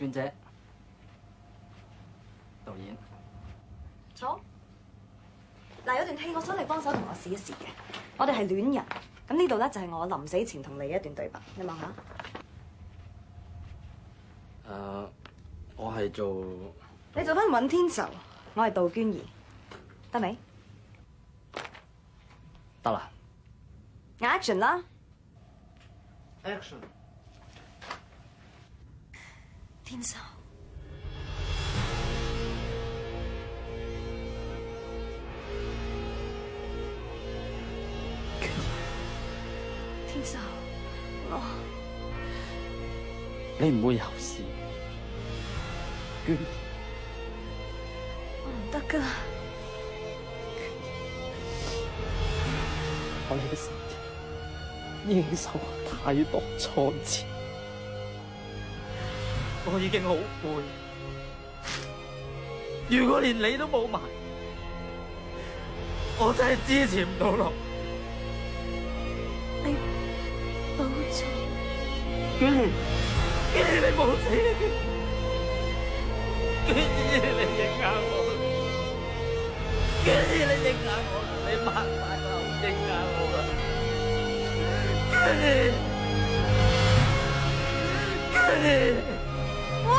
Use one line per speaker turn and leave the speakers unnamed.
娟姐，導演，
坐。嗱，有段戲我想你幫手同我試一試嘅。我哋係戀人，咁呢度咧就係我臨死前同你嘅一段對白，你望下。
我係做
你做翻尹天仇，我係杜娟兒，得未
得啦。
？Action 啦！
Action！
天仇，天仇，
你唔會有事，娟。
我唔得噶。
我呢個身體已經受太多挫折，我已經好攰。如果連你都冇埋，我真係支持唔到落。
你保重。
娟兒，娟兒你冇死啊！娟兒你認下我，娟兒你認下我，你擘大口認下我啦！娟兒，娟兒，哇！